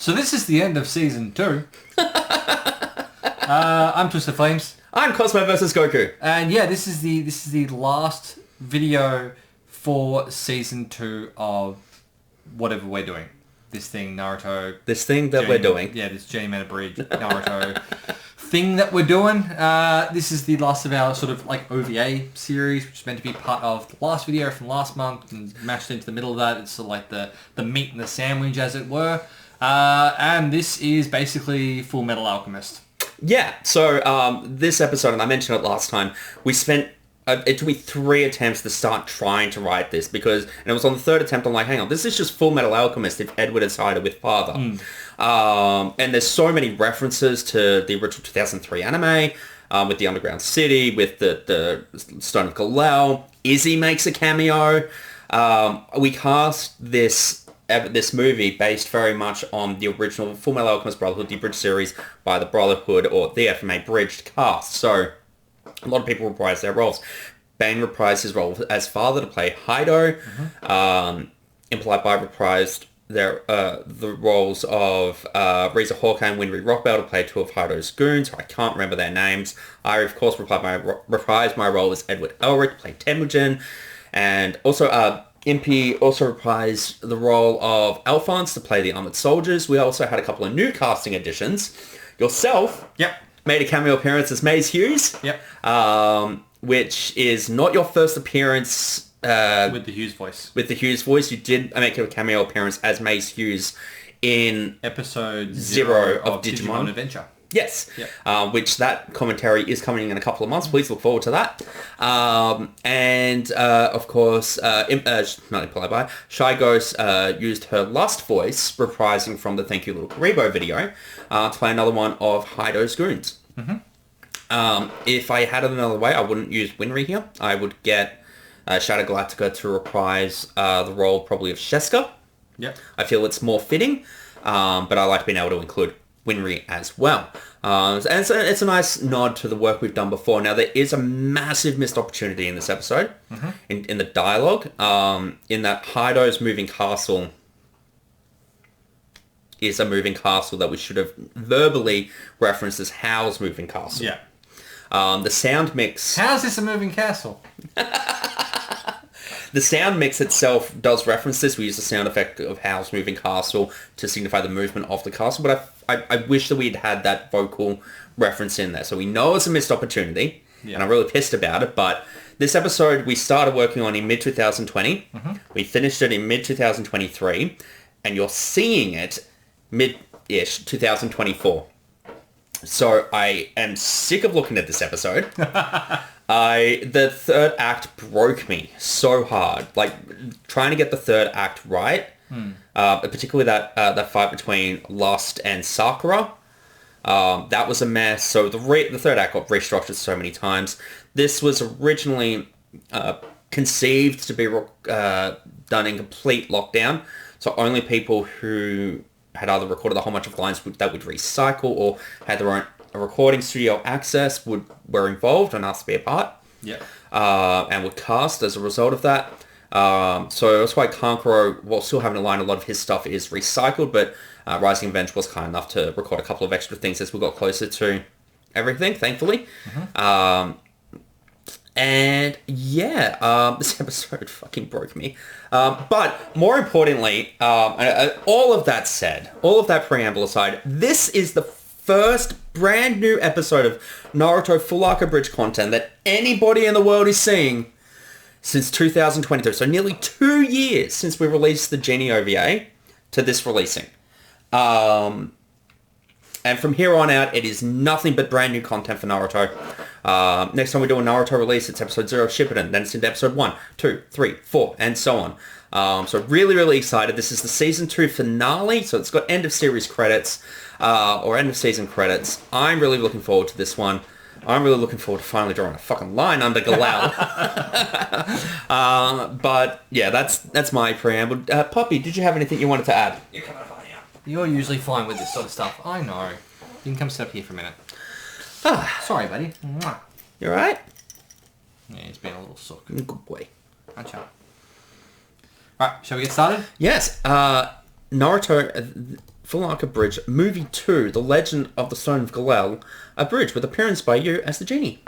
So this is the end of season 2. I'm TwstdFlaems. I'm cosmovsgoku. And yeah, this is the last video for season 2 of whatever we're doing. This thing, Naruto. This thing that we're doing. Yeah, this Journeyman Abridged Naruto thing that we're doing. This is the last of our sort of like OVA series, which is meant to be part of the last video from last month and mashed into the middle of that. It's sort of like the meat and the sandwich, as it were. And this is basically Full Metal Alchemist. Yeah, so this episode, and I mentioned it last time, we spent, it took me 3 attempts to start trying to write this because, and it was on the 3rd attempt, I'm like, hang on, this is just Full Metal Alchemist if Edward had sided with father. And there's so many references to the original 2003 anime, with the Underground City, with the Stone of Gelel. Izzy makes a cameo. We cast this movie based very much on the original Full Metal Alchemist Brotherhood, the Abridged series by the Brotherhood or the FMA Abridged cast. So a lot of people reprise their roles. Bane reprised his role as father to play Heido. impolitebi reprised the roles of Hokage and Winry Rockbell to play 2 of Heido's goons, who I can't remember their names. I, of course, reprised my role as Edward Elric to play Temujin. And also, Impy also reprised the role of Alphonse to play the Armored Soldiers. We also had a couple of new casting additions. Yourself made a cameo appearance as Maze Hughes, which is not your first appearance with the Hughes voice. With the Hughes voice, you did make a cameo appearance as Maze Hughes in episode 0 of Digimon Adventure. Yes, which that commentary is coming in a couple of months. Please look forward to that. And of course, not impolitebi, ShyGhost used her Lust voice, reprising from the Thank You Little Karibo video, to play another one of Heido's goons. If I had it another way, I wouldn't use Winry here. I would get Shadow Galactica to reprise the role probably of Sheska. I feel it's more fitting, but I like being able to include Winry as well. And it's a nice nod to the work we've done before. Now, there is a massive missed opportunity in this episode, in the dialogue, in that Heido's moving castle is a moving castle that we should have verbally referenced as Howl's moving castle. The sound mix... How's this a moving castle? The sound mix itself does reference this. We use the sound effect of Howl's moving castle to signify the movement of the castle, but I wish that we'd had that vocal reference in there. So we know it's a missed opportunity, and I'm really pissed about it, but this episode we started working on in mid-2020. We finished it in mid-2023, and you're seeing it mid-ish 2024. So I am sick of looking at this episode. The 3rd act broke me so hard. Like, trying to get the 3rd act right, particularly that fight between Lust and Sakura, that was a mess. So the 3rd act got restructured so many times. This was originally conceived to be done in complete lockdown. So only people who had either recorded a whole bunch of lines that would recycle or had their own recording studio access were involved and asked to be a part. And were cast as a result of that. So that's why Kankuro, while still having to line, a lot of his stuff is recycled, but RisingAvenged was kind enough to record a couple of extra things as we got closer to everything, thankfully. This episode fucking broke me. But more importantly, all of that said, all of that preamble aside, this is the first brand new episode of Naruto Full Arc Abridged content that anybody in the world is seeing since 2022. So nearly 2 years since we released the Genie OVA to this releasing. And from here on out, it is nothing but brand new content for Naruto. Next time we do a Naruto release, it's episode 0 of Shippuden. Then it's into episode 1, 2, 3, 4, and so on. So really, really excited. This is the season 2 finale. So it's got end of series credits, or end of season credits. I'm really looking forward to this one. I'm really looking forward to finally drawing a fucking line under Gelel. But yeah, that's my preamble. Poppy, did you have anything you wanted to add? You're coming up on here. You're usually fine with this sort of stuff. I know. You can come sit up here for a minute. Sorry, buddy. You alright? Yeah, he's been a little sook. Good boy. Alright, shall we get started? Yes. Naruto Full Arc Abridged, Movie 2, The Legend of the Stone of Gelel, Abridged, with appearance by you as the genie.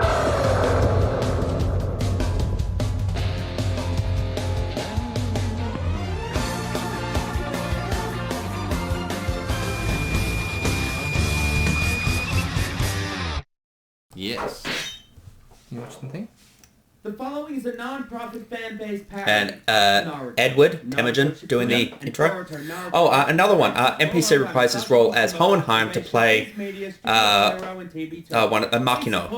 Yes. You watched the thing? The following is a non-profit fan-based And parody. Edward Temujin doing the intro. Oh, another one. NPC reprised his role as Hohenheim to play Makino.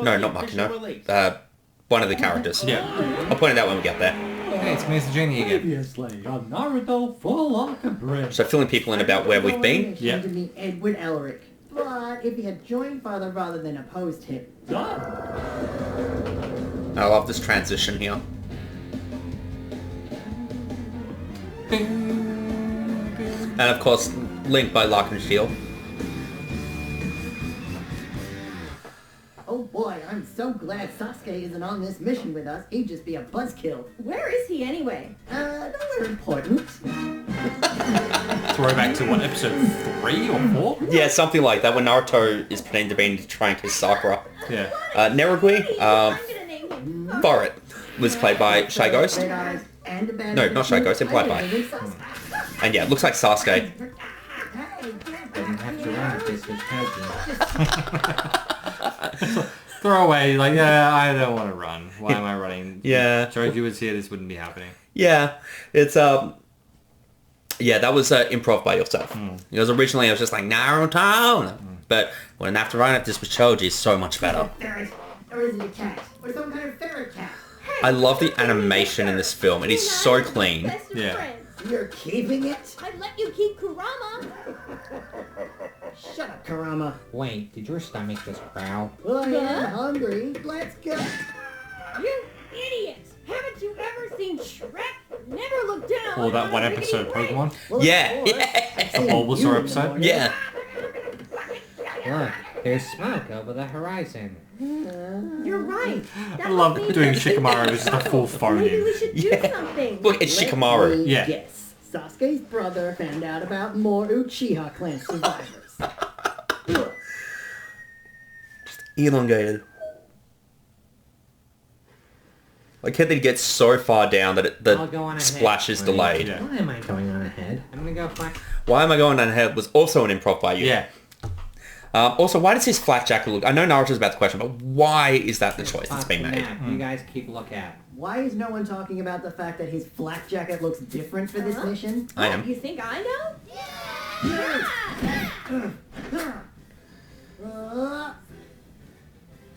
No, not Makino. One of the characters. Yeah. I'll point it out when we get there. Hey, it's me as the genie again. Previously on Naruto Full Arc Abridged. So filling people in about where we've been. Yeah. To meet Edward Elric. But if he had joined Father rather than opposed him. I love this transition here. And of course, Link by Larkin Shield. Oh boy, I'm so glad Sasuke isn't on this mission with us. He'd just be a buzzkill. Where is he anyway? Nowhere important. Throwback to what, episode 3 or 4? Yeah, something like that, when Naruto is pretending to be trying to kiss Sakura. Yeah. Nerogui, I'm gonna name him. Borit, was played by ShyGhost. Red eyes and a bad No, not attitude. ShyGhost, implied by. I think Sasuke. And yeah, it looks like Sasuke. Doesn't have to run if this was healthy. Throw away, like, yeah, I don't want to run. Why am I running? Yeah. Sorry, if you was here, this wouldn't be happening. Yeah, it's yeah, that was improv by yourself. Because originally I was just like Naruto, but when after running up this with Choji, it's so much better. Ferret. Or is it a cat? Or some kind of ferret cat? I love the animation in this film. It is so clean. Best of Yeah. friends. You're keeping it? I let you keep Kurama. Shut up, Karama. Wait, did your stomach just growl? Well, I'm hungry. Let's go. You idiot! Haven't you ever seen Shrek? Never look down. Or that one on a episode of rickety Pokemon. Well, Yeah, of course. yeah. I've seen Bulbasaur you in the episode? morning. Yeah. Look, there's smoke over the horizon. You're right. I love doing Shikamaru as just a full phone Maybe we in. should do something. Look, it's Let Shikamaru. me Yeah. Guess. Sasuke's brother found out about more Uchiha clan survivors. Elongated. Like how they get so far down that I'll go the on ahead. splash is Wait, delayed. Yeah. Why am I going on ahead? I'm gonna go find... Why am I going ahead was also an improv by you. Yeah. Also, why does his flak jacket look... I know Naruto's about the question, but why is that the choice that's being made? You guys keep a look at. Why is no one talking about the fact that his flak jacket looks different for this mission? I Oh, am. you think I know?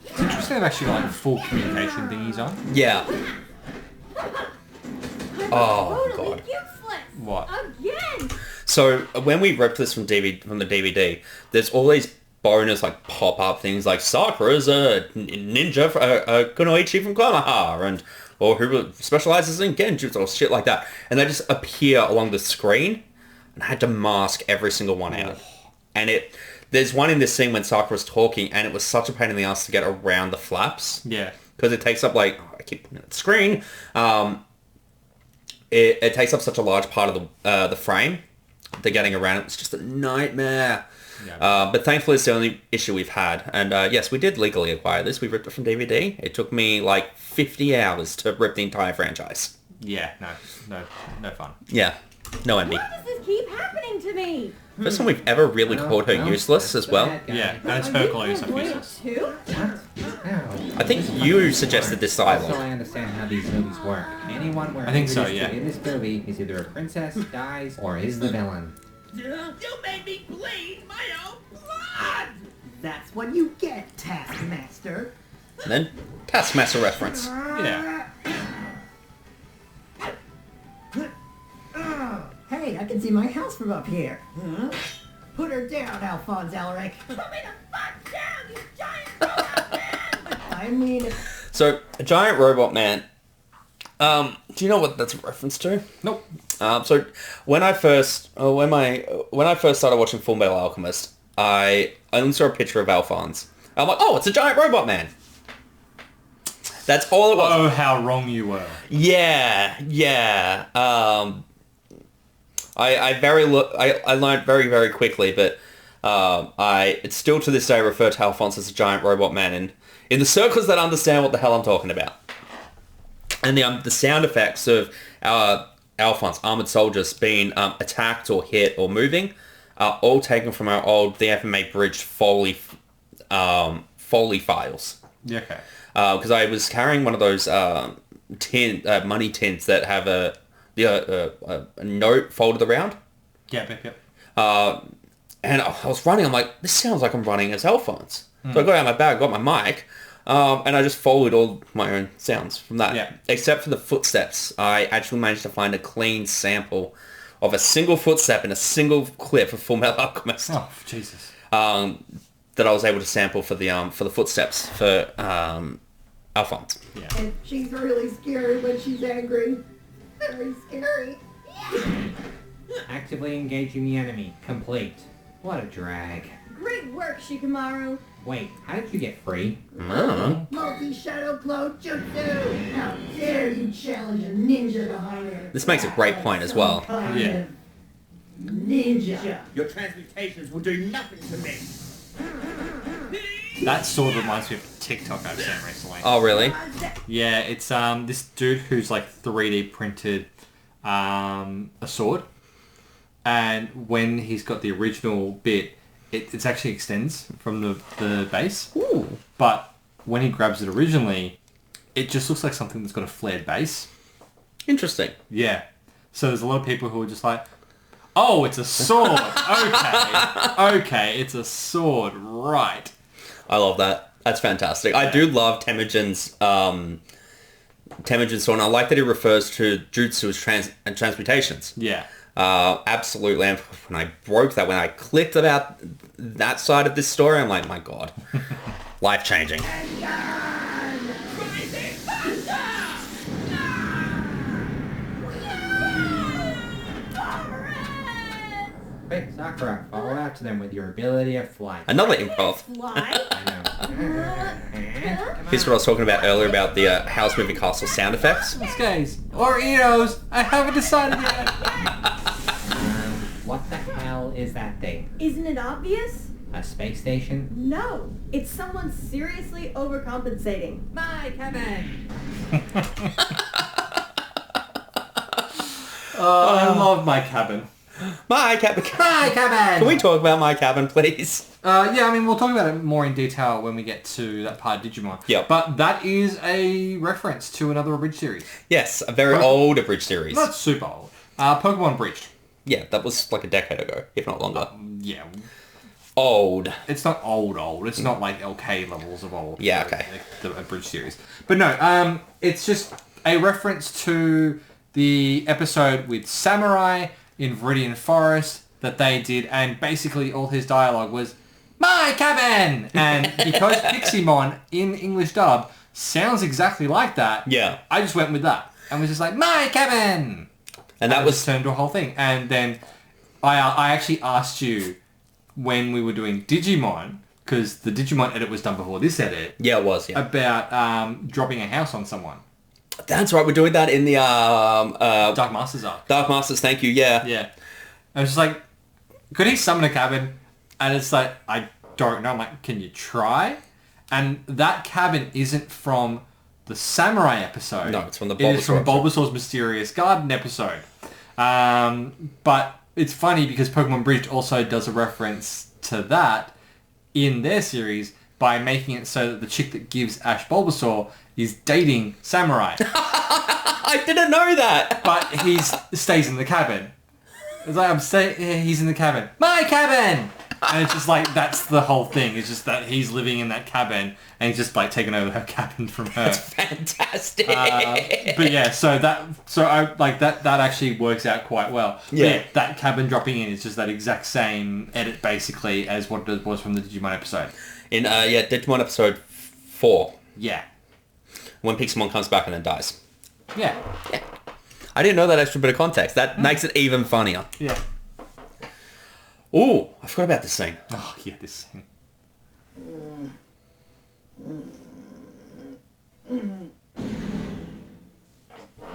It's interesting they've actually got like full communication thingies on. Yeah. Oh, Totally God. useless. What? Again. So when we ripped this from the DVD, there's all these bonus like pop-up things like Sakura's a ninja, a kunoichi from Konoha, and or who specializes in genjutsu or shit like that, and they just appear along the screen, and I had to mask every single one out. And there's one in this scene when Sakura's talking, and it was such a pain in the ass to get around the flaps. Yeah. Because it takes up like, I keep putting it on the screen, it takes up such a large part of the frame. The getting around it was just a nightmare. Yeah. But thankfully it's the only issue we've had. And yes, we did legally acquire this. We ripped it from DVD. It took me like 50 hours to rip the entire franchise. Yeah. No fun. Yeah, no envy. Why does this keep happening to me? First time we've ever really called her useless as well. Yeah. And it's Are her you calling herself clairvoyant useless. too? I think you suggested this So dialogue. I understand how these movies work. Anyone wearing I think so, this yeah. in this movie is either a princess, dies, or is the villain. You made me bleed my own blood! That's what you get, Taskmaster. And then Taskmaster reference. Yeah. Hey, I can see my house from up here. Huh? Put her down, Alphonse Alaric. Put me the fuck down, you giant robot man! I mean, So, a giant robot man. Do you know what that's a reference to? Nope. So when I first started watching Full Metal Alchemist, I only saw a picture of Alphonse. I'm like, oh, it's a giant robot man. That's all it was. Oh, how wrong you were. Yeah. I learned very, very quickly, but it's still to this day refer to Alphonse as a giant robot man in the circles that understand what the hell I'm talking about. And the sound effects of Alphonse, armored soldiers, being attacked or hit or moving are all taken from our old The FMA Abridged Foley files. Yeah, okay. Because I was carrying one of those money tins that have a note folded around. Yep. And I was running. I'm like, this sounds like I'm running as Alphonse. So I got out my bag, got my mic, and I just followed all my own sounds from that. Yeah. Except for the footsteps. I actually managed to find a clean sample of a single footstep in a single clip of Fullmetal Alchemist. Oh, Jesus. That I was able to sample for the footsteps for Alphonse. Yeah. And she's really scary when she's angry. Very scary. Actively engaging the enemy. Complete. What a drag. Great work, Shikamaru. Wait, how did you get free? Multi-shadow clone jutsu! How dare you challenge a ninja to hire? This makes a great point as well. Yeah. Ninja. Your transmutations will do nothing to me. That sword reminds me of a TikTok I've seen recently. Oh, really? Yeah, it's this dude who's like 3D printed a sword, and when he's got the original bit, it actually extends from the base. Ooh. But when he grabs it originally, it just looks like something that's got a flared base. Interesting. Yeah. So there's a lot of people who are just like, oh, it's a sword. Okay, it's a sword. Right. I love that. That's fantastic. I do love Temujin's sword, and I like that he refers to jutsu as transmutations. Yeah. Absolutely. And when I broke that, when I clicked about that side of this story, I'm like, my God. Life-changing. Wait, Sakura, follow after them with your ability of flight. Another improv. Fly? I know. Here's what I was talking about earlier about the House Moving Castle sound effects. Guys, Oreos, I haven't decided yet. What the hell is that thing? Isn't it obvious? A space station? No, it's someone seriously overcompensating. My Kevin! I love my cabin. My cabin. My Kevin! Can we talk about my cabin, please? Yeah, I mean, we'll talk about it more in detail when we get to that part of Digimon. Yep. But that is a reference to another Abridged series. Yes, a very old Abridged series. Not super old. Pokemon Abridged. Yeah, that was like a decade ago, if not longer. Yeah. Old. It's not old. It's not like LK levels of old. Yeah, okay. The Abridged series. But no, it's just a reference to the episode with Samurai in Viridian Forest that they did, and basically all his dialogue was, my cabin! And because Piximon in English dub sounds exactly like that, Yeah. I just went with that. And was just like, my cabin! And that it was... just turned to a whole thing. And then I actually asked you when we were doing Digimon, because the Digimon edit was done before this edit, Yeah, it was, yeah. about dropping a house on someone. That's right, we're doing that in the... Dark Masters arc. Dark Masters, thank you, yeah. Yeah. I was just like, could he summon a cabin? And it's like, I don't know. I'm like, can you try? And that cabin isn't from the Samurai episode. No, it's from the It is from Bulbasaur Bulbasaur's Mysterious Garden episode. But it's funny because Pokemon Abridged also does a reference to that in their series by making it so that the chick that gives Ash Bulbasaur is dating Samurai. I didn't know that! But he stays in the cabin. It's like, he's in the cabin. My cabin! And it's just like, that's the whole thing. It's just that he's living in that cabin and he's just like taking over her cabin from her. That's fantastic! But yeah, that actually works out quite well. But Yeah. that cabin dropping in is just that exact same edit basically as what it was from the Digimon episode. In, Digimon episode 4, Yeah. when Pixelmon comes back and then dies. Yeah. Yeah. I didn't know that extra bit of context. That makes it even funnier. Yeah. Ooh, I forgot about this scene. Oh, yeah, this thing.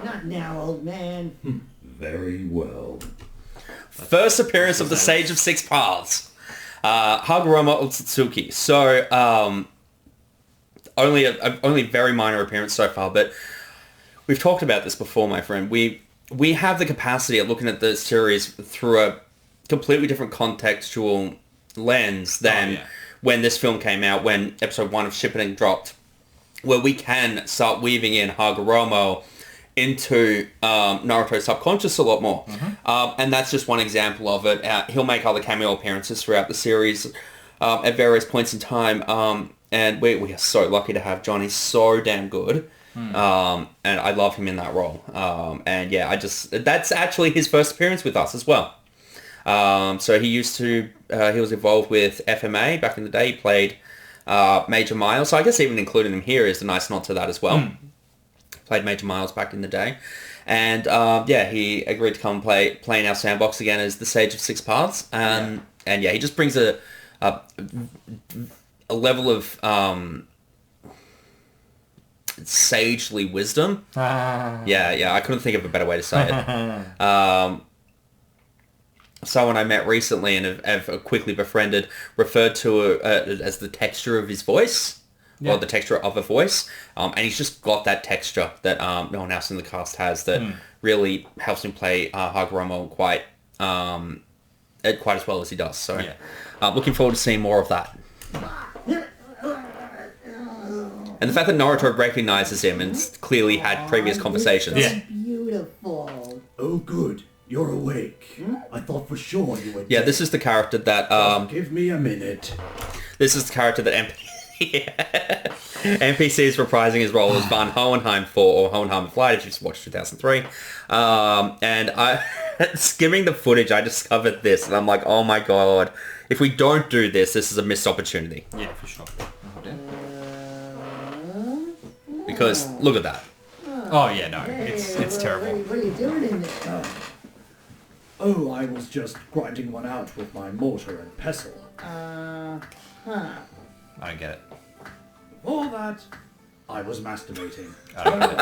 Not now, old man. Very well. First appearance of the Sage of Six Paths. Hagoromo Otsutsuki. So, only very minor appearance so far, but we've talked about this before, my friend. We have the capacity of looking at the series through a completely different contextual lens than when this film came out, when episode 1 of Shippuden dropped, where we can start weaving in Hagoromo into Naruto's subconscious a lot more. And that's just one example of it. He'll make other cameo appearances throughout the series at various points in time. And we are so lucky to have Johnny. So damn good. And I love him in that role. And yeah, that's actually his first appearance with us as well. So he was involved with FMA back in the day. He played Major Miles. So I guess even including him here is a nice nod to that as well. Played Major Miles back in the day. And he agreed to come play in our sandbox again as the Sage of Six Paths. And he just brings a level of sagely wisdom. I couldn't think of a better way to say it. Someone I met recently and have quickly befriended referred to it as the texture of his voice, or the texture of a voice, and he's just got that texture that no one else in the cast has that really helps him play Hagoromo quite as well as he does. So looking forward to seeing more of that. And the fact that Naruto recognizes him and clearly had previous conversations. Beautiful. Oh, good. You're awake. I thought for sure you were dead. Yeah, this is the character that... give me a minute. This is the character that NPC is reprising his role as Van Hohenheim or Hohenheim Flight, if you've watched 2003. And I, skimming the footage, I discovered this, and I'm like, oh my god. If we don't do this, this is a missed opportunity. Yeah, for sure. Because, look at that. Oh yeah, no, it's terrible. What are you doing in there? Oh, I was just grinding one out with my mortar and pestle. I don't get it. For that, I was masturbating. I don't get it.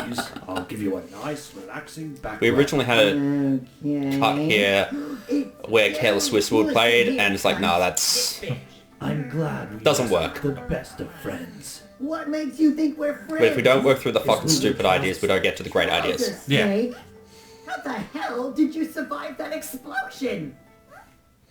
Please, I'll give you a nice, relaxing background. We originally had a cut here where Careless Whisperwood played, and it's like, nah, that's... I'm glad we Doesn't work. The best of friends. What makes you think we're friends? But if we don't work through the fucking stupid ideas, we don't get to the great ideas. Yeah. How the hell did you survive that explosion?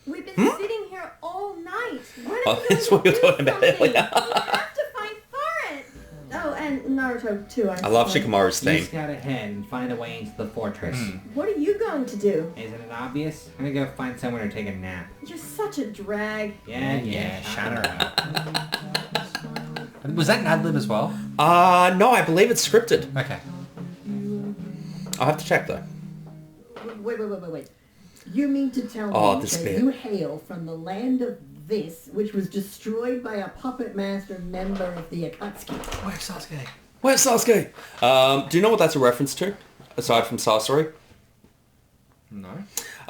We've been sitting here all night. When Oh, are we that's going what to we were do talking about something? earlier. We have to find forest. Oh, and Naruto too. I love Shikamaru's You theme. scout ahead and find a way into the fortress. What are you going to do? Isn't it obvious? I'm gonna go find somewhere to take a nap. You're such a drag. Yeah, Shut her up. Was that an ad-lib as well? No, I believe it's scripted. Okay. I'll have to check though. Wait. You mean to tell Oh, me this that bit. you hail from the land of this, which was destroyed by a puppet master member of the Akatsuki? Where's Sasuke? Where's Sasuke? Do you know what that's a reference to, aside from Sasori? No.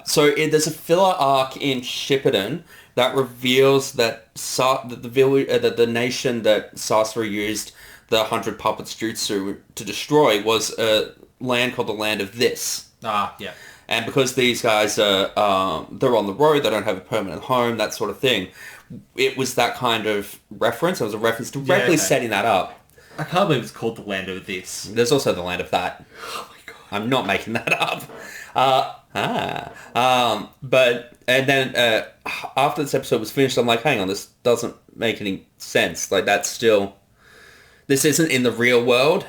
So there's a filler arc in Shippuden that reveals that the nation that Sasori used the 100 Puppets Jutsu to destroy was a land called the Land of This. Yeah. And because these guys are, they're on the road, they don't have a permanent home, that sort of thing, it was that kind of reference. It was a reference directly okay. setting that up. I can't believe it's called the Land of This. There's also the Land of That. Oh my god. I'm not making that up. And then after this episode was finished, I'm like, hang on, this doesn't make any sense. Like, that's still... This isn't in the real world,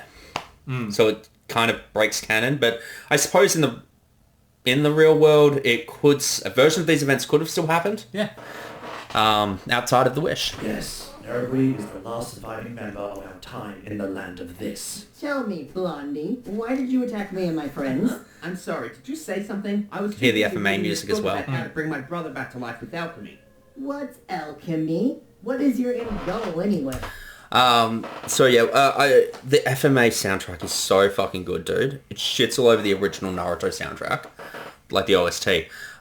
so it kind of breaks canon. But I suppose in the real world, it could... A version of these events could have still happened. Yeah. Outside of the Wish. Yes, Nerui is the last surviving member of our time in the Land of This. Tell me, Blondie, why did you attack me and my friends? I'm sorry, did you say something? I was Hear the too busy FMA reading music this as book well. about how to bring my brother back to life with alchemy. What's alchemy? What is your end goal anyway? The FMA soundtrack is so fucking good, dude. It shits all over the original Naruto soundtrack, like the OST.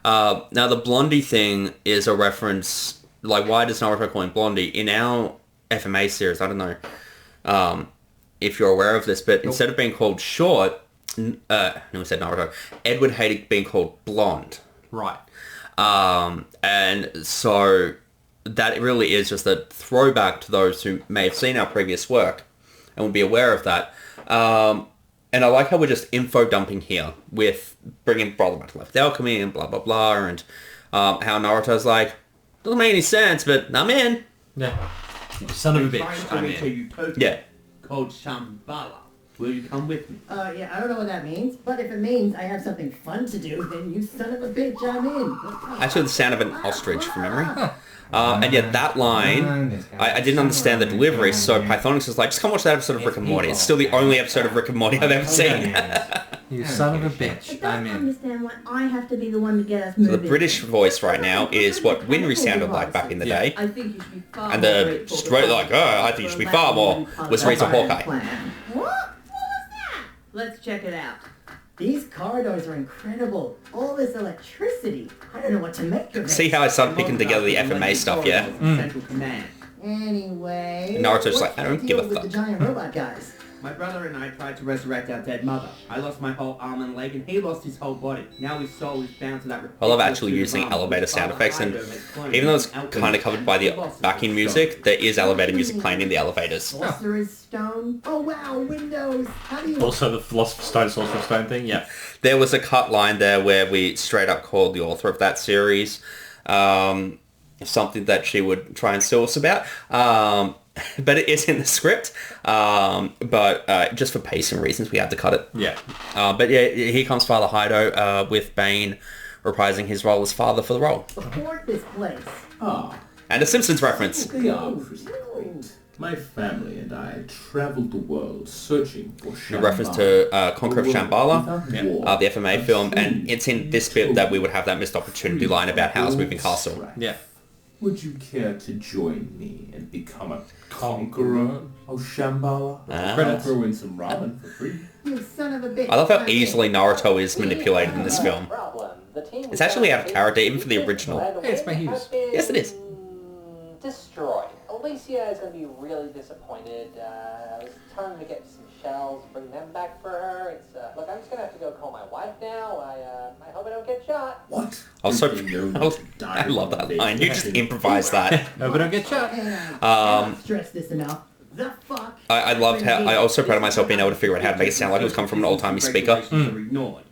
Now the Blondie thing is a reference, like why does Naruto call him Blondie? In our FMA series, I don't know if you're aware of this, but instead of being called Short, no one said Naruto, Edward hated being called Blonde. Right. And so that really is just a throwback to those who may have seen our previous work and will be aware of that. And I like how we're just info dumping here with bringing Brother back to life with alchemy and blah, blah, blah. And how Naruto's like, doesn't make any sense, but I'm in. Yeah. Son of a Trying bitch. to I'm reach a in. utopia Yeah. called Shambhala. Will you come with me? Yeah, I don't know what that means, but if it means I have something fun to do, then you son of a bitch, I'm in. Actually, the sound of an ostrich from memory. And yet that line, I didn't understand the delivery, so Pythonixx was like, just come watch that episode of Rick and Morty. It's still the only episode of Rick and Morty I've ever seen. You son of a I bitch. don't I'm in. understand why I have to be the one to get us So moving. the British voice right now is what Winry sounded like back in the day. I think you should be far And more the grateful straight to like, us I think you should be for far allowing more, you to was come Razor to our Hawkeye. plan. What? What was that? Let's check it out. These corridors are incredible. All this electricity. I don't know what to make of it. See how I started picking together the FMA stuff, yeah? Central command. Anyway, Naruto's what's like, I don't the give a deal with fuck. the giant robot guys? My brother and I tried to resurrect our dead mother. I lost my whole arm and leg, and he lost his whole body. Now his soul is bound to that. I love actually using elevator sound effects, and even though it's kind of covered by the backing music, there is elevator music playing in the elevators. Sorcerer's Stone? Oh wow, Windows! How do you... Also the Philosopher's Stone, Sorcerer's Stone thing, yeah. There was a cut line there where we straight up called the author of that series something that she would try and sue us about. But it is in the script. But just for pacing reasons, we had to cut it. Yeah. But yeah, here comes Father Heido with Bane reprising his role as father for the role. Abort this place. Ah, And a Simpsons reference. they are pretty great. My family and I traveled the world searching for A reference to Conquer of Shambhala, the FMA film, and it's in this bit that we would have that missed opportunity line about Howl's Moving Castle. Yeah. Would you care to join me and become a conqueror of Shambhala? I'll throw in some ramen for free. You son of a bitch. I love how easily Naruto is manipulated in this film. It's actually out of character, even for the original. Hey, it's my Hughes. Yes, it is. Destroyed. Alicia is going to be really disappointed. I was telling her to get some shells, bring them back for her. It's look, I'm just going to have to go call my wife now. I hope I don't get shot. What? I love that line. You just improvise that. No, but don't get shot. Stress this enough. The fuck? I loved how, I was so proud of myself being able to figure out how to make it sound like it was coming from an old-timey speaker.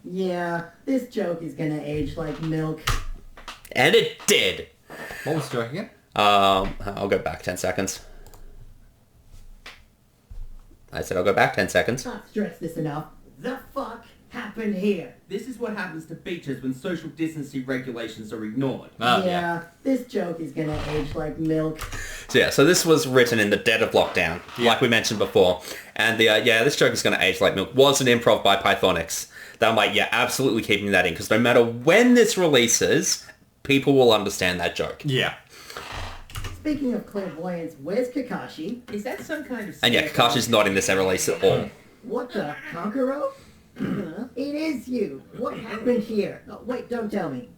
Yeah, this joke is gonna age like milk. And it did. What was the joke again? I'll go back 10 seconds. I said I'll go back 10 seconds. Not stress this enough. The fuck happened here? This is what happens to beaches when social distancing regulations are ignored. Yeah, this joke is gonna age like milk. So yeah, so this was written in the dead of lockdown, like we mentioned before. And the this joke is going to age like milk was an improv by Pythonixx. That I'm like, yeah, absolutely keeping that in, because no matter when this releases, people will understand that joke. Yeah. Speaking of clairvoyance, where's Kakashi? Is that some kind of... And yeah, Kakashi's not in this release at all. What the, Conqueror? It is you. What happened here? Oh, wait, don't tell me.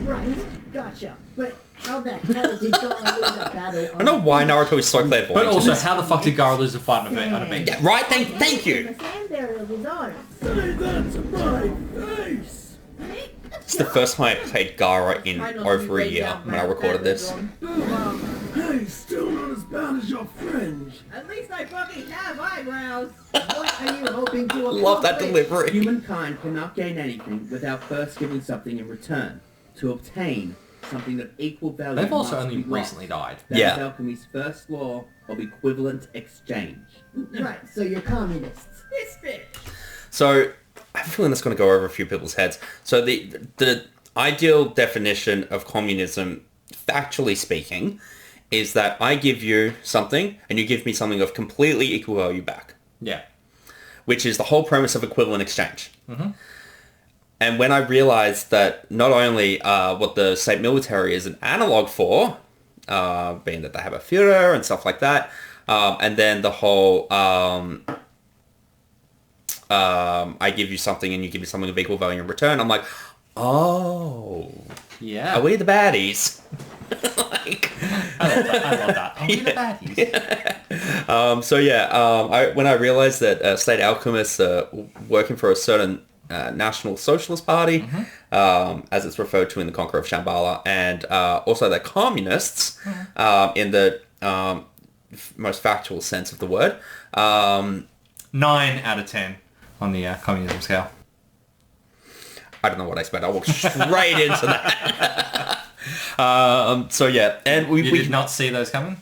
Right, gotcha. But how the hell did Gaara lose a battle? I don't know why Naruto is so clairvoyant. But also, how the fuck did Gaara lose a fight on a beach? Yeah, right, thank you. The sand barrier of his arm. Say that to my face! It's the first time I played Gaara in over a year when I recorded this. Hey, still not as bad as your fringe. At least I fucking have eyebrows. What are you hoping to accomplish? Love that delivery. Humankind cannot gain anything without first giving something in return. To obtain something of equal value. They've also must only be lost. recently died. That Yeah. is alchemy's first law of equivalent exchange. Right, so you're communists. It's finished. So, I have a feeling that's going to go over a few people's heads. So the ideal definition of communism, factually speaking, is that I give you something and you give me something of completely equal value back. Yeah. Which is the whole premise of equivalent exchange. Mm-hmm. And when I realized that not only what the state military is an analog for, being that they have a Führer and stuff like that, and then the whole I give you something and you give me something of equal value in return, I'm like, oh, Yeah. are we the baddies? Like, I love that. Are we the baddies? so yeah, when I realized that state alchemists are working for a certain National Socialist Party, as it's referred to in The Conqueror of Shambhala, and also the communists in the most factual sense of the word. 9 out of 10 on the communism scale. I don't know what I expect. I walked straight into that. So yeah, and we did not see those coming?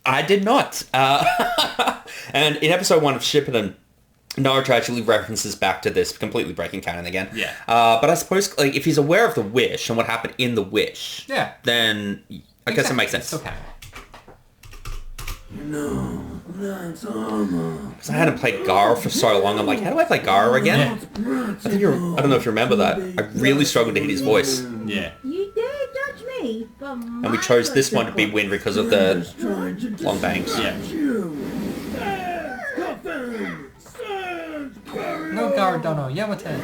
I did not. And in episode 1 of Shippuden, Naruto actually references back to this, completely breaking canon again. Yeah. But I suppose like if he's aware of the wish and what happened in the wish, then I guess it makes sense. It's okay. No, that's armor. Because I hadn't played Gara for so long, I'm like, how do I play Gara again? I don't know if you remember that. I really struggled to hit his voice. Yeah. You dare touch me, but And we chose this one to be Wind because of the long bangs. Yeah. No Garadono, Yamate.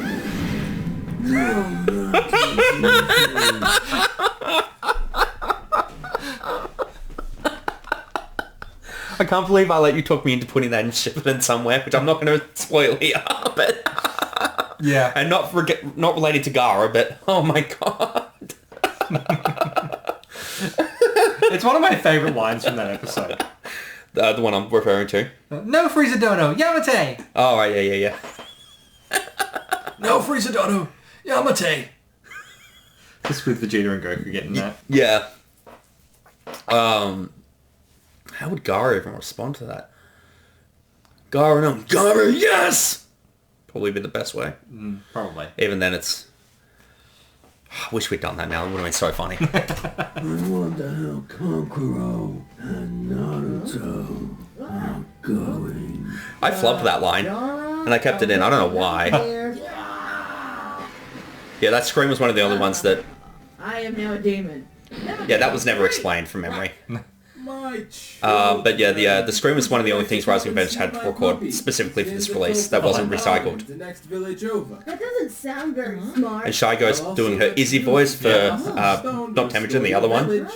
I can't believe I let you talk me into putting that in Shippuden somewhere, which I'm not going to spoil here, but... Yeah. And not related to Gara, but oh my god. It's one of my favourite lines from that episode. The one I'm referring to. No Frieza-dono, Yamate! Oh, right, yeah. No Frieza-dono, Yamate! Just with Vegeta and Goku getting that. Yeah. How would Gara even respond to that? Gara, no. Gara, yes! Probably be the best way. Probably. Even then, it's... I wish we'd done that now. It would have been so funny. I wonder how Conqueror and Naruto are going. I flubbed that line, and I kept it in. I don't know why. Yeah, that scream was one of the only ones that... I am now a demon. Yeah, that was never explained from memory. But yeah, the scream was one of the only things RisingAvenged had to record specifically for this release that wasn't recycled. The next village over. That doesn't sound very smart. And ShyGhost doing her Izzy voice for not Temujin, the other one.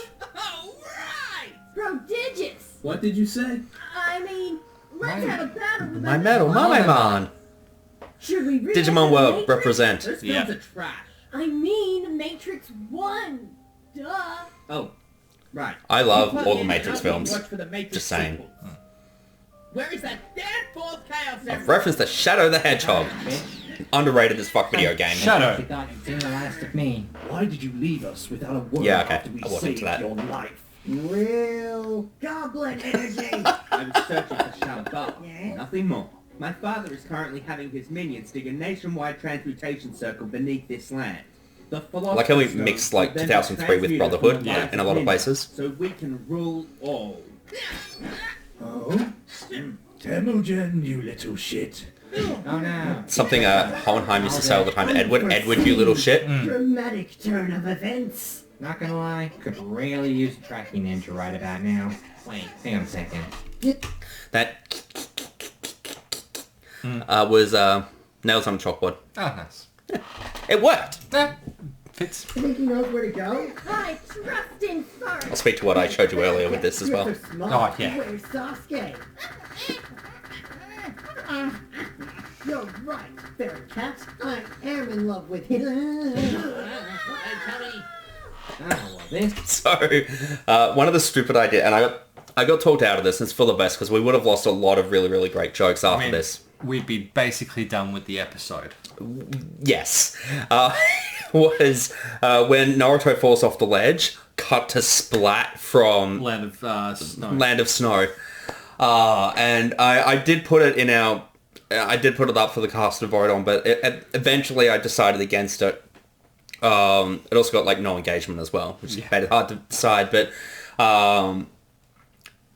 Prodigious! What did you say? I mean, let's have a battle. My medal, my man. Should we really Digimon have World, Matrix? represent. This Yeah. film's a trash. I mean, Matrix 1. Duh. Oh, right. I love Plug all the in Matrix and I'll films. watch for the Matrix Just saying. sequels. Where is that damn fourth chaos? I've referenced the Shadow the Hedgehog. Underrated as fuck video game. Shadow. You thought you'd seen the last of me. Why did you leave us without a word Yeah, okay. after we I wasn't saved to that. your life? Real goblin energy. I was searching for Shambhala. Yeah? Nothing more. My father is currently having his minions dig a nationwide transmutation circle beneath this land. The Like how we Philosopher's mixed Stone like will then 2003 with transmute Brotherhood from the light in a lot of within, places. so we can rule all. Oh? Temujin, you little shit. Oh no. Something Hohenheim used to say all the time to Edward. Edward, you little shit. Dramatic turn of events. Not gonna lie, could really use a tracking ninja right about now. Wait, hang on a second. That was nails on a chalkboard. Oh, nice. It worked. Yeah. Fits. Think he knows where to go? I trust in first. I'll speak to what I showed you earlier with this as well. Oh, yeah. Where's Sasuke? You're right, fairy cat. I am in love with him. Oh, well, this... So, one of the stupid ideas, and I got talked out of this, and it's for the best, because we would have lost a lot of really, really great jokes after this. We'd be basically done with the episode. Yes. Was when Naruto falls off the ledge, cut to splat from Land of Snow. Land of Snow. And I did put it in our... I did put it up for the cast to vote on, but eventually I decided against it. It also got like no engagement as well, which made it hard to decide. But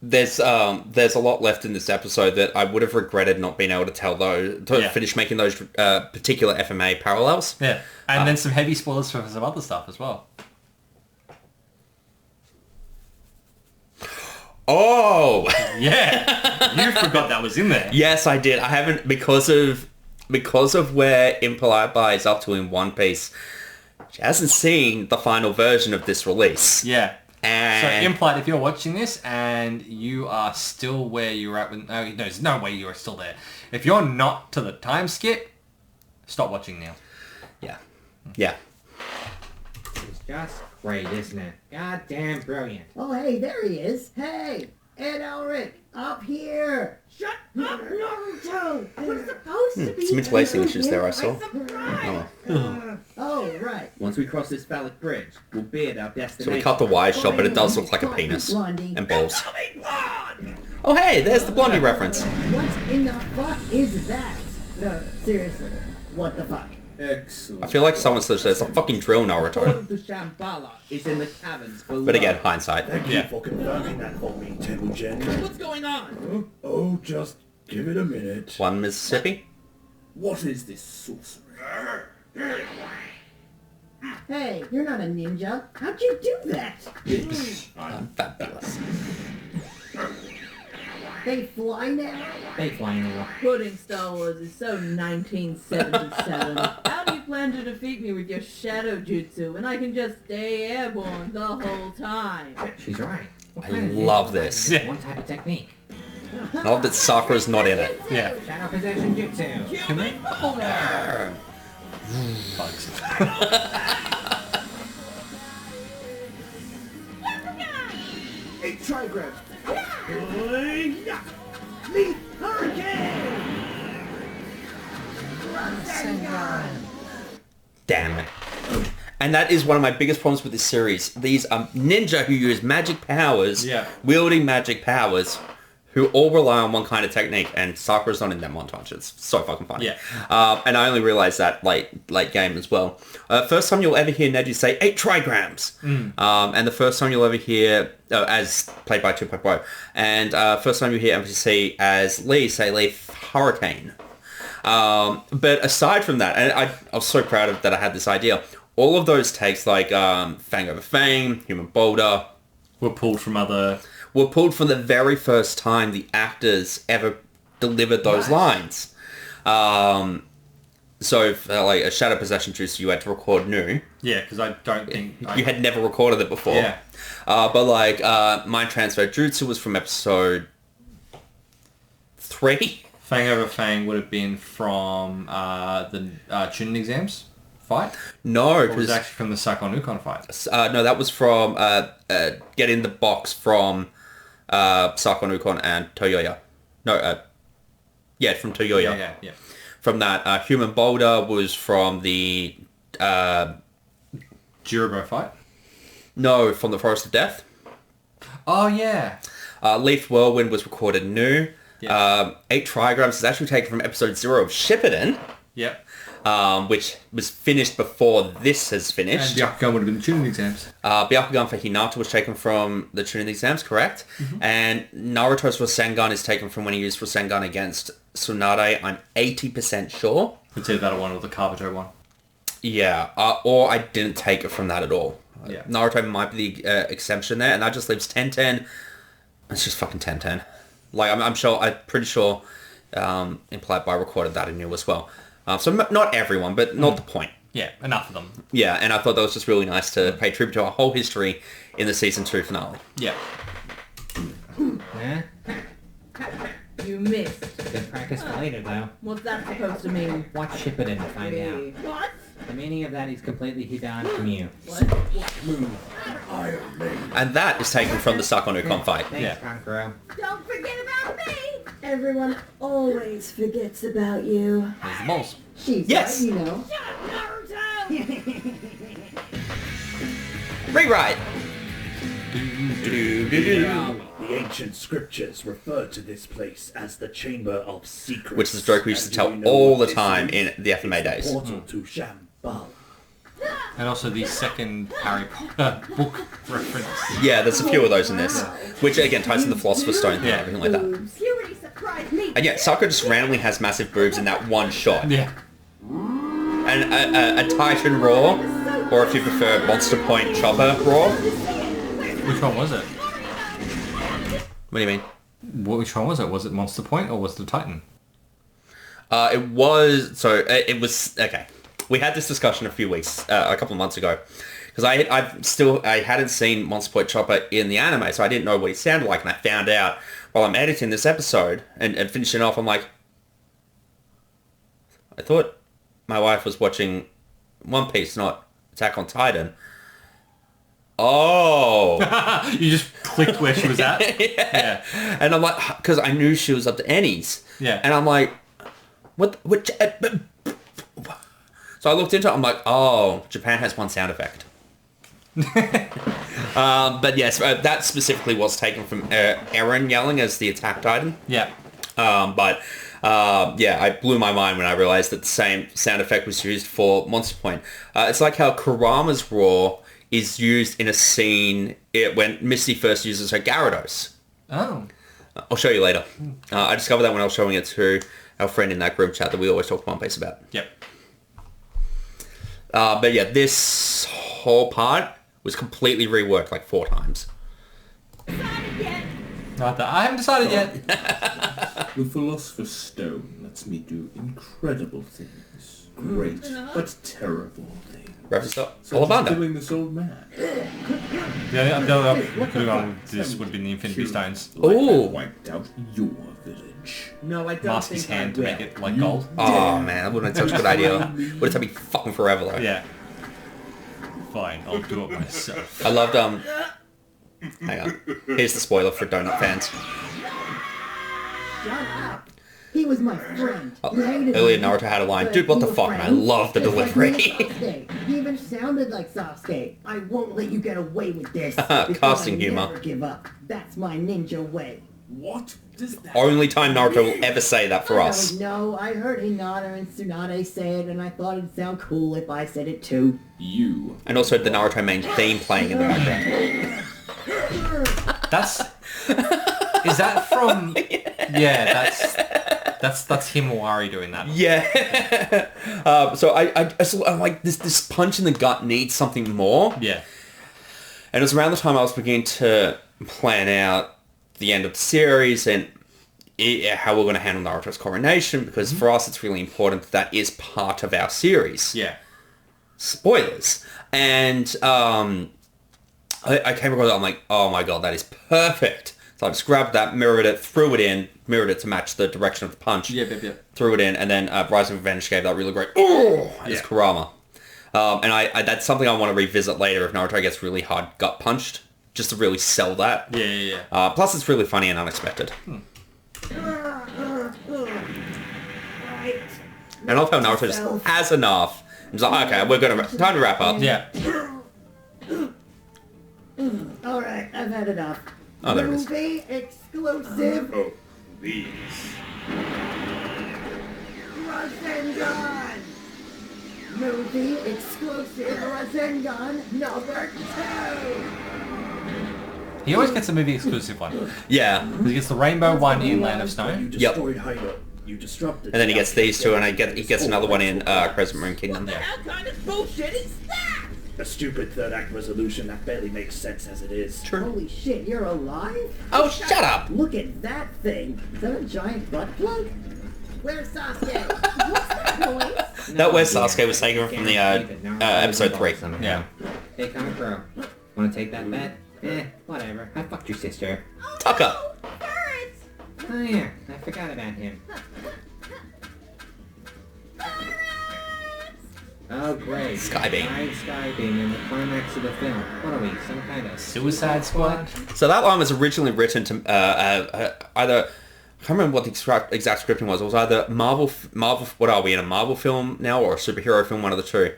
there's a lot left in this episode that I would have regretted not being able to tell those to finish making those particular FMA parallels. Yeah, and then some heavy spoilers for some other stuff as well. Oh! Yeah! You forgot that was in there. Yes, I did. I haven't, because of where impolitebi is up to in One Piece. She hasn't seen the final version of this release. Yeah. And So, Implied, if you're watching this and you are still where you were at when... No, there's no way you're still there. If you're not to the time skip, Stop watching now. Yeah. It's just great, isn't it? Goddamn brilliant. Oh, hey, there he is. Hey, Ed Elric, up here. Shut up, Naruto! We're supposed to be... Some interlacing issues there, I saw. Oh, right. Once we cross this phallic bridge, we'll be at our destination. So we cut the wide shot, but it does look like a penis. Blondie. And balls. Oh, hey, there's the Blondie reference. What in the fuck is that? No, seriously, what the fuck? Excellent. I feel like someone says there's a fucking drill All Naruto. of the Shambhala is in the caverns below. But again, hindsight. Thank you for confirming that for me, Temujin. What's going on? Oh, just give it a minute. One Mississippi. What is this sorcery? Hey, you're not a ninja. How'd you do that? I'm fabulous. They fly now? They fly now. Pudding Star Wars is so 1977. How do you plan to defeat me with your shadow jutsu when I can just stay airborne the whole time? She's right. I love this. One type of technique. I love that Sakura's not in it. Yeah. Shadow possession jutsu. Bugs. A trigram. Leap hurricane. Damn it. And that is one of my biggest problems with this series. These ninja who use magic powers, wielding magic powers, who all rely on one kind of technique, and Sakura's not in that montage. It's so fucking funny. Yeah. And I only realized that late game as well. First time you'll ever hear Neji say 8 trigrams. And the first time you'll ever hear, as played by TwoPointBeau, and first time you hear MPC as Lee say Leaf Hurricane. But aside from that, and I was so proud of that I had this idea, all of those takes like Fang over Fang, Human Boulder, were pulled from the very first time the actors ever delivered those lines. So for like a Shadow Possession Juice, you had to record new. Yeah, because I don't think... You had never recorded it before. Yeah. But like Mind Transfer Jutsu was from episode 3. Fang over Fang would have been from the Chunin exams fight? No, or was it actually from the Sakon Ukon fight? No, that was from getting the box from Sakon Ukon and Toyoya. No, from Toyoya. Yeah. From that, Human Boulder was from the Jirobo fight? No, from the Forest of Death. Oh, yeah. Leaf Whirlwind was recorded new. Yeah. 8 Trigrams is actually taken from episode 0 of Shippuden. Yep. Which was finished before this has finished. And Byakugan would have been the Chunin exams. Byakugan for Hinata was taken from the Chunin exams, correct? Mm-hmm. And Naruto's Rasengan is taken from when he used Rasengan against Tsunade, I'm 80% sure. It's either that one or the Kabuto one. Yeah, or I didn't take it from that at all. Yeah. Naruto might be the exception there, and that just leaves 10-10. It's just fucking 10-10. Like, I'm pretty sure Implied by recorded that in new as well. So not everyone, but not the point. Yeah, enough of them. Yeah, and I thought that was just really nice to pay tribute to our whole history in the season 2 finale. Yeah. You missed. Good practice for later, though. What's that supposed to mean? Watch Shippuden to find out. What? The meaning of that is completely hidden from you. What? And that is taken from the Sakon Ukon fight. Thanks, Kankuro. Don't forget about me! Everyone always forgets about you. There's the balls. She's Yes. right, you know. Shut up, Naruto! Rewrite! The ancient scriptures refer to this place as the Chamber of Secrets. Which is a joke we used to tell all the time in the FMA days. Portal to Shambhala. And also the second Harry Potter book reference. Yeah, there's a few of those in this. Which, again, ties to the Philosopher's Stone thing and everything like that. Puberty surprised me. And yeah, Sakura just randomly has massive boobs in that one shot. Yeah. And a Titan Raw, or if you prefer, Monster Point Chopper Raw. Which one was it? What do you mean? Which one was it? Was it Monster Point or was it Titan? It was... So, it was... Okay. We had this discussion a couple of months ago. Because I hadn't seen Monster Point Chopper in the anime, so I didn't know what he sounded like. And I found out while I'm editing this episode and finishing off, I'm like... I thought my wife was watching One Piece, not Attack on Titan. Oh. You just clicked where she was at? Yeah. And I'm like, because I knew she was up to Annie's. Yeah. And I'm like, what? So I looked into it. I'm like, oh, Japan has one sound effect. But yes, that specifically was taken from Eren yelling as the Attack Titan. Yeah. But I blew my mind when I realized that the same sound effect was used for Monster Point. It's like how Kurama's roar is used in a scene when Misty first uses her Gyarados. Oh. I'll show you later. I discovered that when I was showing it to our friend in that group chat that we always talk One Piece about. Yep. But yeah, this whole part was completely reworked like 4 times. I haven't decided yet. The Philosopher's Stone lets me do incredible things. Great, but terrible things. Reference up. Such as killing this old man. The only other could have gone with this would have been the Infinity Stones. Ooh. Wiped out your village. No, I don't Mask think his hand I to will. make it like gold. Oh man, that wouldn't have been such a good idea. Would have taken me fucking forever though. Yeah. Fine, I'll do it myself. I loved hang on. Here's the spoiler for Donut fans. Shut up. He was my friend. You hated Earlier him, Naruto had a line, but dude, what you the were fuck? And I friends. love the Just like delivery. me and Sasuke. He even sounded like Sasuke. I won't let you get away with this. because Casting I humor. never give up. That's my ninja way. What does that Only time Naruto will ever say that for us. No, I heard Hinata and Tsunade say it, and I thought it'd sound cool if I said it too. You. And also the Naruto main theme playing in the background. That's... Is that from... Yeah, that's Himawari doing that. Yeah. So I'm like, this punch in the gut needs something more. Yeah. And it was around the time I was beginning to plan out the end of the series and how we're going to handle Naruto's coronation, because for us it's really important that is part of our series. Yeah. Spoilers. And I came across it, I'm like, oh my god, that is perfect. So I just grabbed that, mirrored it to match the direction of the punch. Yeah. Threw it in, and then RisingAvenged gave that really great, oh, as Kurama. And I that's something I want to revisit later if Naruto gets really hard gut punched, just to really sell that. Yeah. Plus it's really funny and unexpected. Right. And I love how Naruto just has enough. He's like, okay, time to wrap up. Yeah. Alright, I've had enough. Oh, there it is. Movie exclusive. Oh, please. Rasengan! Movie exclusive Rasengan number 2! He always gets a movie exclusive one. Yeah. He gets the rainbow one in Land of You Stone. destroyed Hydo. You disrupted. And then he gets these two, and he gets another one in Crescent Moon Kingdom. What kind of bullshit is that? A stupid third act resolution that barely makes sense as it is. Holy shit, you're alive? Oh, shut up! Look at that thing. Is that a giant butt plug? Where's Sasuke? What's that noise? That where Sasuke was taken from the episode 3. Yeah. Hey, Conqueror, wanna take that bet? Whatever. I fucked your sister. Tucker! Oh yeah, I forgot about him. Oh great. Skybeam. Skybeam in the climax of the film. What are we, some kind of... Suicide Squad? So that line was originally written to either... I can't remember what the exact scripting was. It was either Marvel... What are we, in a Marvel film now or a superhero film? One of the two.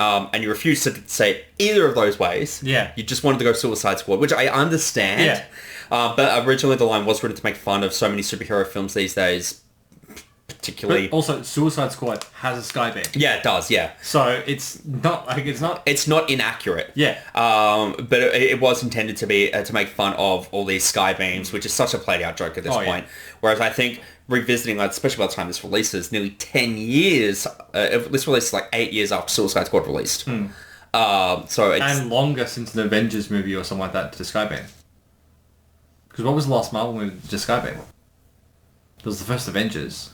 And you refused to say either of those ways. Yeah. You just wanted to go Suicide Squad, which I understand. Yeah. But originally the line was written to make fun of so many superhero films these days. Particularly... But also, Suicide Squad has a skybeam. Yeah, it does, yeah. So it's not like it's not... It's not inaccurate. Yeah. But it was intended to be to make fun of all these sky beams, which is such a played out joke at this point. Whereas I think revisiting, especially by the time this releases, nearly 10 years. This released like 8 years after Suicide Squad released. So it's... And longer since an Avengers movie or something like that to skybeam. Because what was the last Marvel movie to skybeam? It was the first Avengers.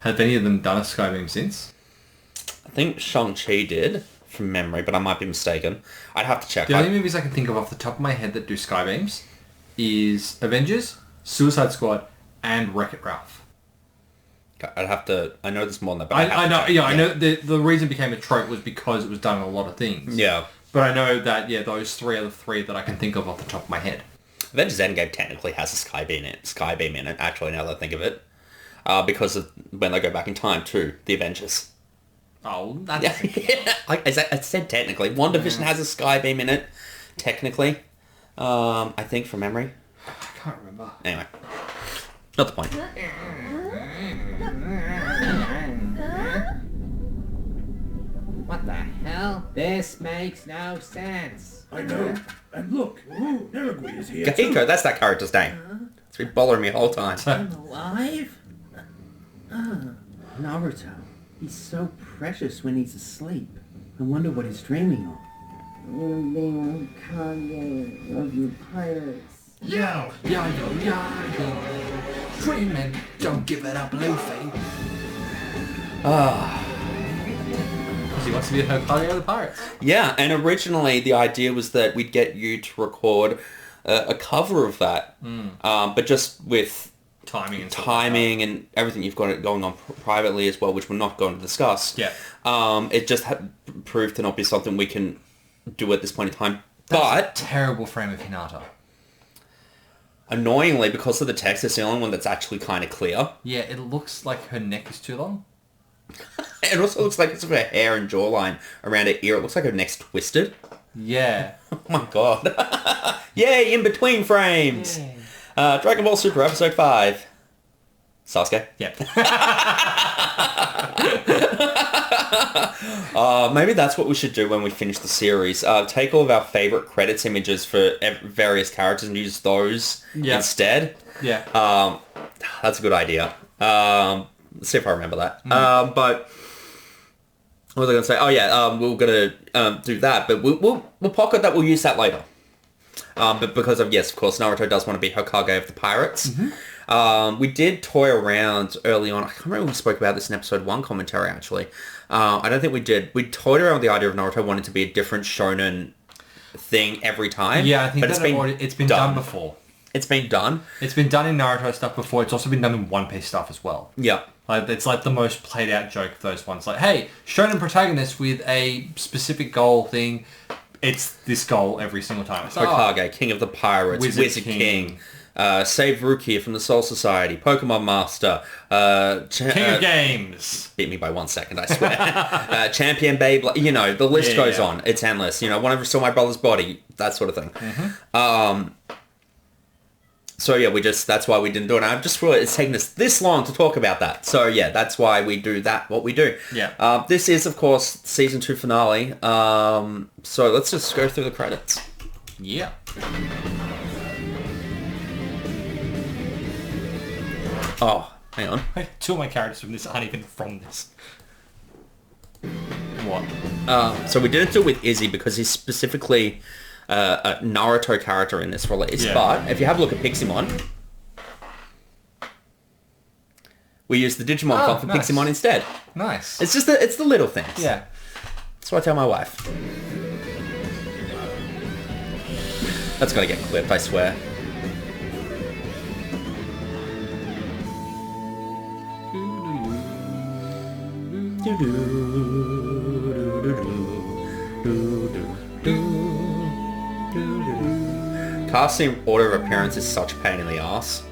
Have any of them done a skybeam since? I think Shang-Chi did, from memory, but I might be mistaken. I'd have to check. The only movies I can think of off the top of my head that do skybeams is Avengers, Suicide Squad, and Wreck-It Ralph. I'd have to... I know there's more than that, but I know. Yeah, I know. The reason it became a trope was because it was done in a lot of things. Yeah. But I know that those three are the three that I can think of off the top of my head. Avengers Endgame technically has a Skybeam in it. Actually, now that I think of it, because of when they go back in time to the Avengers. Oh, that's... Yeah. Like I said, technically, WandaVision has a Skybeam in it. Technically, I think from memory. I can't remember. Anyway, not the point. What the hell? This makes no sense. I know. And look, Neragui is here Gahiko, too. that's that character's name. It's been bothering me the whole time. I'm alive? Naruto. He's so precious when he's asleep. I wonder what he's dreaming of. You're being Hokage of you pirates. Yo! Dreaming, don't give it up, Luffy. Because he wants to be a Hokage of the pirates. Yeah, and originally the idea was that we'd get you to record a cover of that, but just with timing and everything you've got going on privately as well, which we're not going to discuss. Yeah. It just proved to not be something we can do at this point in time. That's a terrible frame of Hinata. Annoyingly, because of the text, it's the only one that's actually kind of clear. Yeah, it looks like her neck is too long. It also looks like it's her hair and jawline around her ear. It looks like her neck's twisted. Yeah. Oh my god. Yay, in between frames. Dragon Ball Super Episode 5. Sasuke? Yep. Maybe that's what we should do when we finish the series. Take all of our favourite credits images for various characters and use those instead. Yeah. That's a good idea. Let's see if I remember that. But what was I going to say? Oh yeah, we're going to do that, but we'll pocket that. We'll use that later. But because of course, Naruto does want to be Hokage of the pirates. We did toy around early on. I can't remember if we spoke about this in episode 1 commentary, actually. I don't think we did. We toyed around with the idea of Naruto wanting to be a different shonen thing every time. Yeah, I think but it's been done before. It's been done. It's been done in Naruto stuff before. It's also been done in One Piece stuff as well. Yeah. Like, it's like the most played out joke of those ones. Like, hey, shonen protagonist with a specific goal thing. It's this goal every single time. It's Hokage, King of the Pirates, Wizard King. Save Rukia from the Soul Society, Pokemon Master, King of Games. Beat me by 1 second, I swear. Champion Beyblade, the list goes on. It's endless. Whenever I saw my brother's body, that sort of thing. So yeah, that's why we didn't do it. And I just realized it's taken us this long to talk about that. So yeah, that's why we do what we do. Yeah. This is, of course, season 2 finale. So let's just go through the credits. Yeah. Oh, hang on. 2 of my characters from this aren't even from this. What? So we didn't do it with Izzy because he's specifically a Naruto character in this release. Yeah. But if you have a look at Piximon, we use the Digimon font for nice. Piximon instead. Nice. It's just it's the little things. Yeah. That's what I tell my wife. That's gotta get clipped, I swear. Casting order of appearance is such a pain in the ass.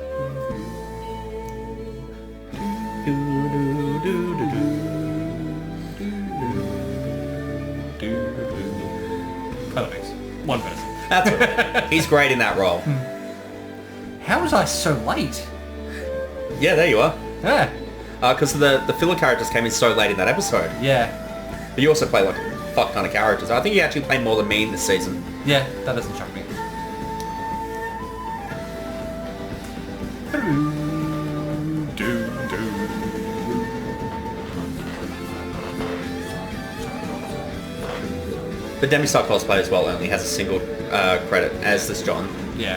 Pythonixx. One person. That's it. He's great in that role. How was I so late? Yeah, there you are. Yeah. Because the filler characters came in so late in that episode. Yeah. But you also play like a fuck ton of characters. I think you actually play more than me in this season. Yeah, that doesn't shock me. But Demistar cosplay as well only has a single credit, as does John. Yeah.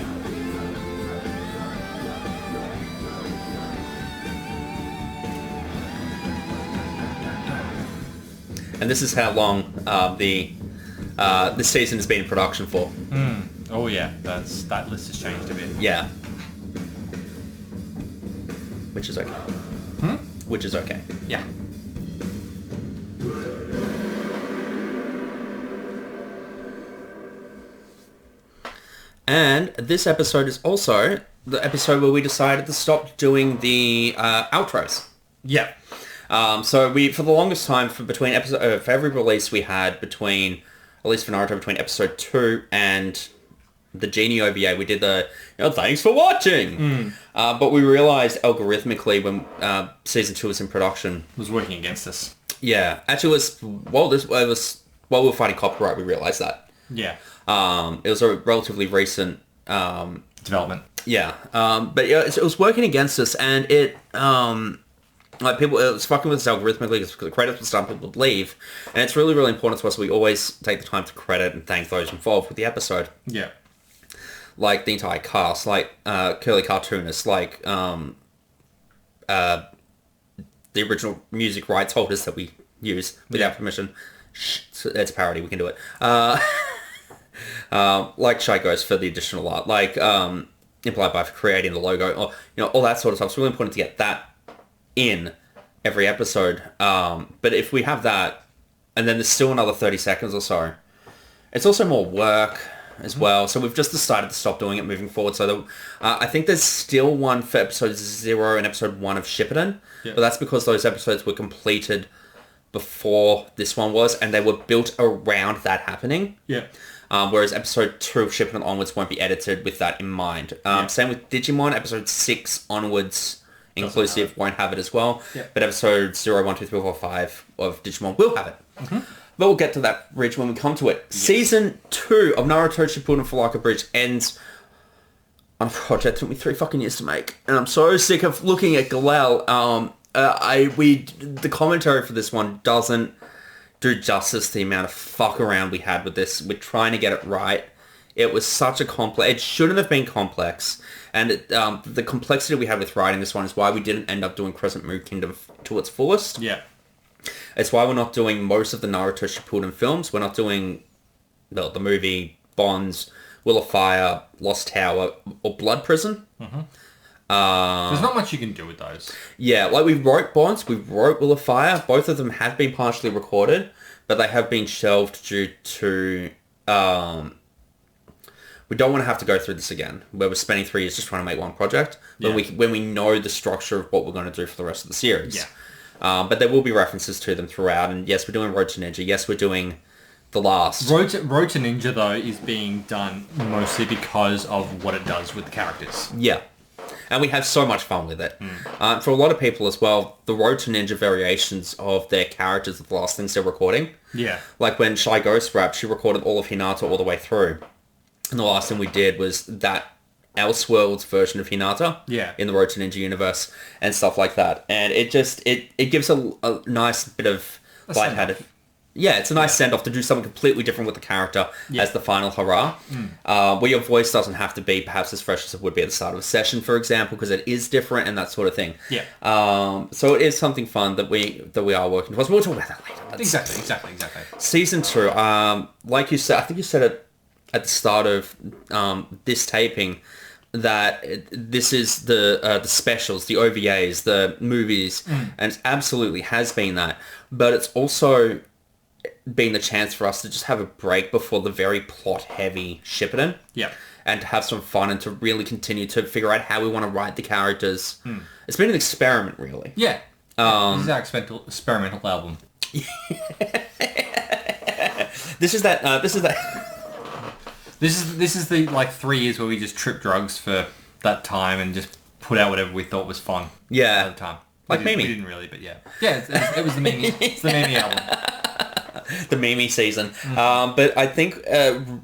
And this is how long this season has been in production for. Oh yeah, that list has changed a bit. Yeah. Which is okay. which is okay. Yeah. And this episode is also the episode where we decided to stop doing the outros. Yeah. So we, for the longest time, for every release we had between, at least for Naruto, between episode 2 and the Genie OVA, we did the, thanks for watching. But we realized algorithmically when season 2 was in production, it was working against us. Yeah, actually, while we were fighting copyright, we realized that. Yeah. It was a relatively recent development. Yeah, but yeah, it was working against us, and it it was fucking with us algorithmically because the credits would start, people would leave, and it's really, really important to us. We always take the time to credit and thank those involved with the episode. Yeah. Like the entire cast, like Curly Cartoonists, like the original music rights holders that we use without permission. It's a parody, we can do it. Like ShyGhost for the additional art, like impolitebi for creating the logo, or all that sort of stuff. It's really important to get that in every episode. But if we have that, and then there's still another 30 seconds or so, it's also more work as well. So we've just decided to stop doing it moving forward. So I think there's still one for episode 0 and episode 1 of Shippuden, but that's because those episodes were completed before this one was, and they were built around that happening. Yeah. Whereas episode 2 of Shippuden onwards won't be edited with that in mind. Same with Digimon, episode 6 onwards inclusive won't have it as well. But episode 0, 1, 2, 3, 4, 5 of Digimon will have it. But we'll get to that bridge when we come to it. Yes. Season 2 of Naruto Shippuden Relive Abridged ends on a project that took me 3 fucking years to make. And I'm so sick of looking at Gelel. The commentary for this one doesn't do justice to the amount of fuck around we had with this. We're trying to get it right. It was such a complex... It shouldn't have been complex. And the complexity we had with writing this one is why we didn't end up doing Crescent Moon Kingdom to its fullest. Yeah. It's why we're not doing most of the Naruto Shippuden films. We're not doing the movie, Bonds, Will of Fire, Lost Tower, or Blood Prison. There's not much you can do with those. Yeah, like we wrote Bonds, we wrote Will of Fire. Both of them have been partially recorded, but they have been shelved due to... we don't want to have to go through this again, where we're spending 3 years just trying to make one project, when we know the structure of what we're going to do for the rest of the series. Yeah. But there will be references to them throughout, and yes, we're doing Road to Ninja, yes, we're doing The Last. Road to Ninja, though, is being done mostly because of what it does with the characters. Yeah. And we have so much fun with it. For a lot of people as well, the Road to Ninja variations of their characters are the last things they're recording. Yeah. Like when ShyGhost rapped, she recorded all of Hinata all the way through. And the last thing we did was that Elseworlds version of Hinata in the Road to Ninja universe and stuff like that. And it just, it gives a nice bit of lighthearted... Yeah, it's a nice send-off to do something completely different with the character as the final hurrah. Where your voice doesn't have to be perhaps as fresh as it would be at the start of a session, for example, because it is different and that sort of thing. Yeah. So it is something fun that we are working towards. We'll talk about that later. Exactly. Season 2, like you said, I think you said it at the start of this taping, that this is the specials, the OVAs, the movies, and it absolutely has been that. But it's also been the chance for us to just have a break before the very plot-heavy Shippuden. Yeah. And to have some fun and to really continue to figure out how we want to write the characters. It's been an experiment, really. Yeah. This is our experimental album. This is the like 3 years where we just tripped drugs for that time and just put out whatever we thought was fun. Yeah. At the time. Like Mimi. We didn't really, but yeah. Yeah, it was the Mimi. It's the Mimi album. The Mimi season. But I think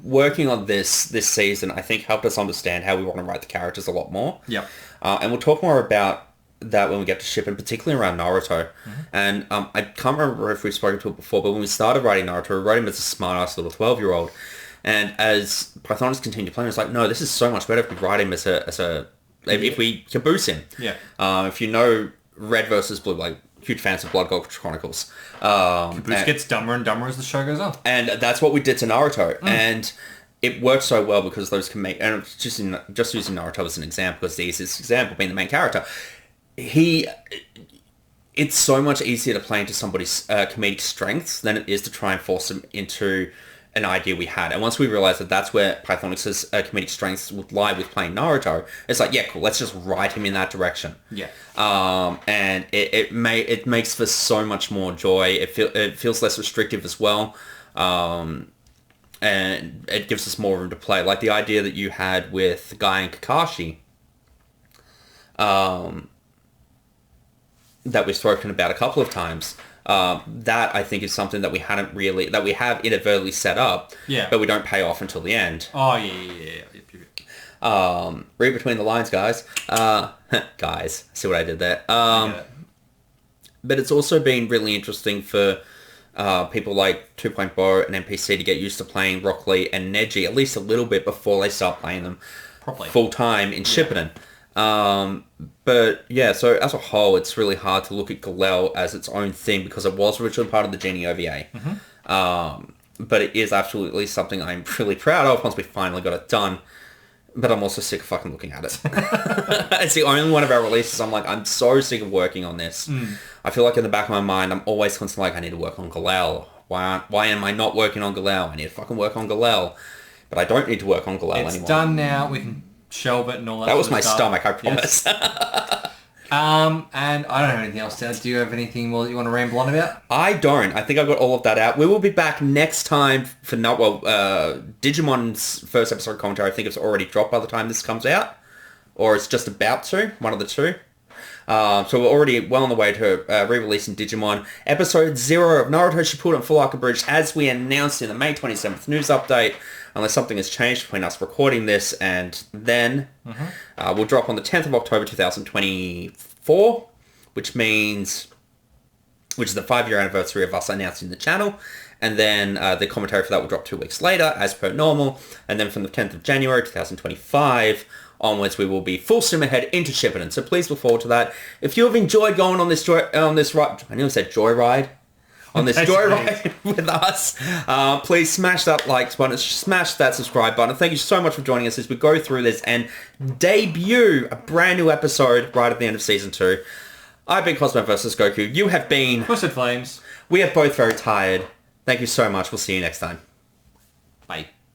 working on this season, I think helped us understand how we want to write the characters a lot more. Yeah. And we'll talk more about that when we get to Shippuden, particularly around Naruto. And I can't remember if we've spoken to it before, but when we started writing Naruto, we wrote him as a smart-ass little 12-year-old. And as Pythonixx continued playing, it's like, no, this is so much better if we write him as a if we caboose him. Yeah. If you know Red versus Blue, like huge fans of Blood Gold Chronicles. Caboose gets dumber and dumber as the show goes on. And that's what we did to Naruto. And it worked so well because those can make... And just using Naruto as an example, because the easiest example being the main character, he it's so much easier to play into somebody's comedic strengths than it is to try and force them into an idea we had. And once we realized that that's where Pythonixx's comedic strengths would lie with playing Naruto, it's like, yeah, cool, let's just write him in that direction. Yeah. And it makes for so much more joy. It feels less restrictive as well. And it gives us more room to play. Like the idea that you had with Guy and Kakashi, that we've spoken about a couple of times. That I think is something that we have inadvertently set up, but we don't pay off until the end. Oh yeah. Read between the lines, guys. Guys, see what I did there. But it's also been really interesting for people like TwoPointBeau and NPC to get used to playing Rock Lee and Neji at least a little bit before they start playing them properly full time in Shippuden. But yeah, so as a whole, it's really hard to look at Gelel as its own thing because it was originally part of the Genie OVA. But it is absolutely something I'm really proud of once we finally got it done. But I'm also sick of fucking looking at it. It's the only one of our releases I'm so sick of working on this. I feel like in the back of my mind, I'm always constantly like, I need to work on Gelel. Why am I not working on Gelel? I need to fucking work on Gelel. But I don't need to work on Gelel anymore. It's done now. We can shelve it and all that. That was my stuff. stomach, I promise. Yes. And I don't have anything else to add. Do you have anything more that you want to ramble on about? I don't. I think I got all of that out. We will be back next time for Digimon's first episode commentary. I think it's already dropped by the time this comes out. Or it's just about to. One of the two. So we're already well on the way to re-releasing Digimon. Episode 0 of Naruto Shippuden Full Arc Abridged, as we announced in the May 27th news update. Unless something has changed between us recording this and then. We'll drop on the 10th of October 2024, which is the 5-year anniversary of us announcing the channel. And then the commentary for that will drop 2 weeks later, as per normal. And then from the 10th of January 2025 onwards, we will be full steam ahead into Shippuden. So please look forward to that. If you have enjoyed going on this ride, I nearly said joyride. On this joyride with us, please smash that like button, smash that subscribe button. Thank you so much for joining us as we go through this and debut a brand new episode right at the end of Season 2. I've been cosmovsgoku. You have been TwstdFlaems. We are both very tired. Thank you so much. We'll see you next time. Bye.